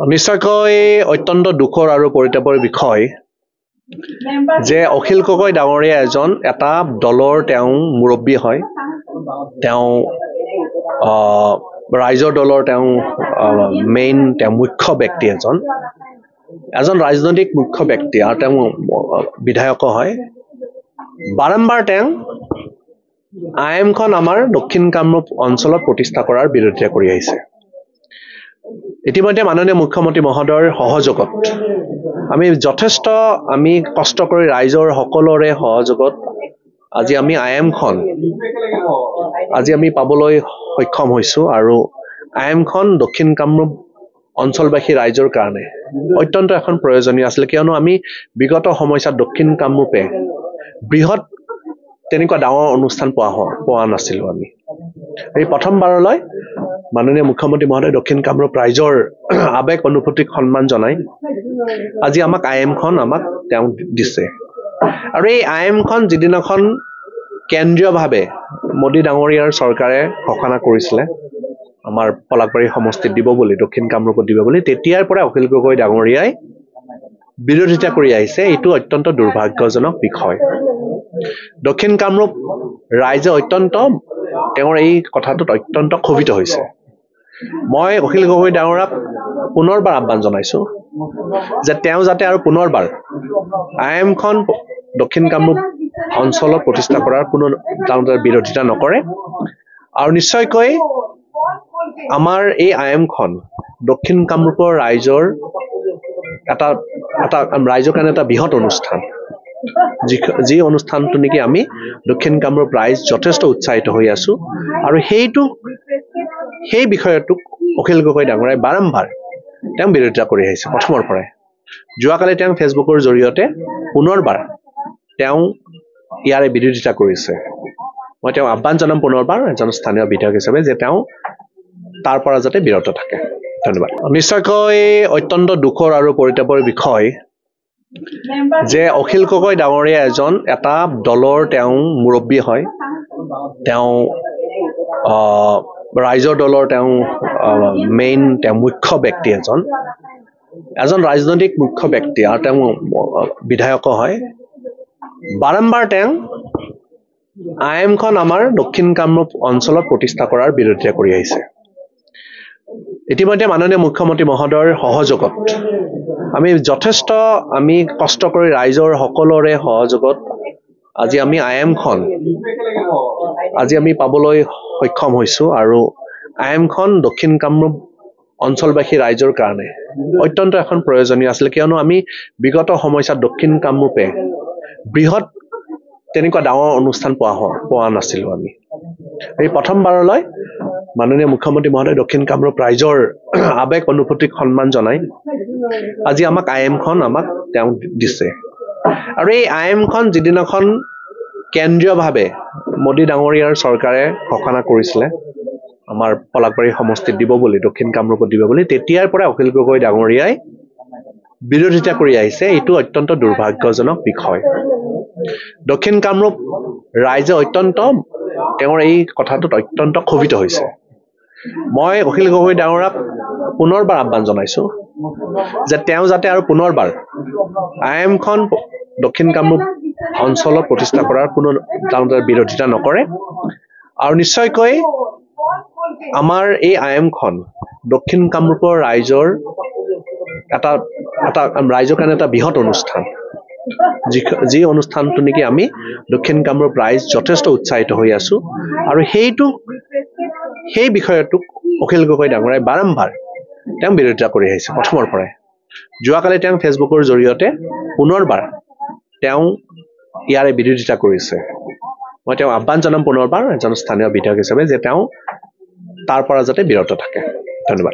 নিশ্চয়কৈ অত্যন্ত দুখৰ আৰু পৰিতাপৰ বিষয় যে অখিল গগৈ ডাঙৰীয়া এজন এটা দলৰ তেওঁ মুৰব্বী হয়। তেওঁ ৰাইজৰ দলৰ তেওঁ মেইন তেওঁ মুখ্য ব্যক্তি এজন ৰাজনৈতিক মুখ্য ব্যক্তি আৰু তেওঁ বিধায়ক হয়। বাৰম্বাৰ তেওঁ আইএমখন আমাৰ দক্ষিণ কামৰূপ অঞ্চলত প্ৰতিষ্ঠা কৰাৰ বিৰোধিতা কৰি আহিছে। ইতিমধ্যে মাননীয় মুখ্যমন্ত্ৰী মহোদয়ৰ সহযোগত আমি যথেষ্ট কষ্ট কৰি ৰাইজৰ সকলোৰে সহযোগত আজি আমি আইএমখন আজি পাবলৈ সক্ষম হৈছো আৰু আইএমখন দক্ষিণ কামৰূপ অঞ্চলবাসী ৰাইজৰ কাৰণে অত্যন্ত এখন প্ৰয়োজনীয় আছিল, কিয়নো আমি বিগত সময়ত দক্ষিণ কামৰূপে বৃহৎ তেনেকুৱা ডাঙৰ অনুষ্ঠান পোৱা নাছিলো। আমি এই প্ৰথমবাৰলৈ মাননীয় মুখ্যমন্ত্ৰী মহোদয় দক্ষিণ কামৰূপ ৰাইজৰ আবেগ অনুভূতিক সন্মান জনাই আজি আমাক আইএমখন তেওঁ দিছে। আৰু এই আইএমখন যিদিনাখন কেন্দ্ৰীয়ভাৱে মোদী ডাঙৰীয়াৰ চৰকাৰে ঘোষণা কৰিছিলে আমাৰ পলাশবাৰী সমষ্টিত দিব বুলি, দক্ষিণ কামৰূপত দিব বুলি, তেতিয়াৰ পৰা অখিল গগৈ ডাঙৰীয়াই বিৰোধিতা কৰি আহিছে। এইটো অত্যন্ত দুৰ্ভাগ্যজনক বিষয়। দক্ষিণ কামৰূপ ৰাইজে তেওঁৰ এই কথাটোত অত্যন্ত ক্ষোভিত হৈছে। মই অখিল গগৈ ডাঙৰীয়াক পুনৰবাৰ আহ্বান জনাইছো যে তেওঁ যাতে আৰু পুনৰবাৰ আইএমখন দক্ষিণ কামৰূপ অঞ্চলত প্ৰতিষ্ঠা কৰাৰ কোনো বিৰোধিতা নকৰে আৰু নিশ্চয়কৈ আমাৰ এই আইএমখন দক্ষিণ কামৰূপৰ ৰাইজৰ ৰাইজৰ কাৰণে এটা বৃহৎ অনুষ্ঠান, যি অনুষ্ঠানটো নেকি আমি দক্ষিণ কামৰূপ ৰাইজ যথেষ্ট উৎসাহিত হৈ আছো। আৰু সেই বিষয়টোক অখিল গগৈ ডাঙৰীয়াই বাৰম্বাৰ তেওঁ বিৰোধিতা কৰি আহিছে প্ৰথমৰ পৰাই। যোৱাকালি তেওঁ ফেচবুকৰ জৰিয়তে পুনৰবাৰ তেওঁ ইয়াৰে বিৰোধিতা কৰিছে। মই তেওঁ আহ্বান জনাম পুনৰবাৰ এজন স্থানীয় বিধায়ক হিচাপে যে তেওঁ তাৰ পৰা যাতে বিৰত থাকে। ধন্যবাদ। নিশ্চয়কৈ অত্যন্ত দুখৰ আৰু পৰিতাপৰ বিষয় যে অখিল গগৈ ডাঙৰীয়া এজন এটা দলৰ তেওঁ মুৰব্বী হয়। তেওঁ ৰাইজৰ দলৰ তেওঁ মেইন তেওঁ মুখ্য ব্যক্তি এজন ৰাজনৈতিক মুখ্য ব্যক্তি আৰু তেওঁ বিধায়ক হয়। বাৰম্বাৰ তেওঁ আইএমখন আমাৰ দক্ষিণ কামৰূপ অঞ্চলত প্ৰতিষ্ঠা কৰাৰ বিৰোধিতা কৰি আহিছে। ইতিমধ্যে মাননীয় মুখ্যমন্ত্ৰী মহোদয়ৰ সহযোগত আমি যথেষ্ট কষ্ট কৰি ৰাইজৰ সকলোৰে সহযোগত আজি আমি আইএমখন আজি পাবলৈ সক্ষম হৈছো আৰু আইএমখন দক্ষিণ কামৰূপ অঞ্চলবাসী ৰাইজৰ কাৰণে অত্যন্ত এখন প্ৰয়োজনীয় আছিল, কিয়নো আমি বিগত সময়ত দক্ষিণ কামৰূপে বৃহৎ তেনেকুৱা ডাঙৰ অনুষ্ঠান পোৱা নাছিলো। আমি এই প্ৰথমবাৰলৈ মাননীয় মুখ্যমন্ত্ৰী মহোদয় দক্ষিণ কামৰূপ ৰাইজৰ আবেগ অনুভূতিক সন্মান জনাই আজি আমাক আইএমখন তেওঁ দিছে। আৰু এই আইএমখন যিদিনাখন কেন্দ্ৰীয়ভাৱে মোদী ডাঙৰীয়াৰ চৰকাৰে ঘোষণা কৰিছিলে আমাৰ পলাশবাৰী সমষ্টিত দিব বুলি, দক্ষিণ কামৰূপত দিব বুলি, তেতিয়াৰ পৰা অখিল গগৈ ডাঙৰীয়াই বিৰোধিতা কৰি আহিছে। এইটো অত্যন্ত দুৰ্ভাগ্যজনক বিষয়। দক্ষিণ কামৰূপ ৰাইজে তেওঁৰ এই কথাটোত অত্যন্ত ক্ষোভিত হৈছে। মই অখিল গগৈ ডাঙৰীয়াক পুনৰবাৰ আহ্বান জনাইছো যে তেওঁ যাতে আৰু পুনৰবাৰ আইএমখন দক্ষিণ কামৰূপ অঞ্চলত প্ৰতিষ্ঠা কৰাৰ কোনো বিৰোধিতা নকৰে আৰু নিশ্চয়কৈ আমাৰ এই আইএমখন দক্ষিণ কামৰূপৰ ৰাইজৰ ৰাইজৰ কাৰণে এটা বৃহৎ অনুষ্ঠান, যি অনুষ্ঠানটো নেকি আমি দক্ষিণ কামৰূপ ৰাইজ যথেষ্ট উৎসাহিত হৈ আছো। আৰু সেই বিষয়টোক অখিল গগৈ ডাঙৰীয়াই বাৰম্বাৰ তেওঁ বিৰোধিতা কৰি আহিছে প্ৰথমৰ পৰাই। যোৱাকালি তেওঁ ফেচবুকৰ জৰিয়তে পুনৰবাৰ তেওঁ ইয়াৰে বিৰোধিতা কৰিছে। মই তেওঁ আহ্বান জনাম পুনৰবাৰ এজন স্থানীয় বিধায়ক হিচাপে যে তেওঁ তাৰ পৰা যাতে বিৰত থাকে। ধন্যবাদ।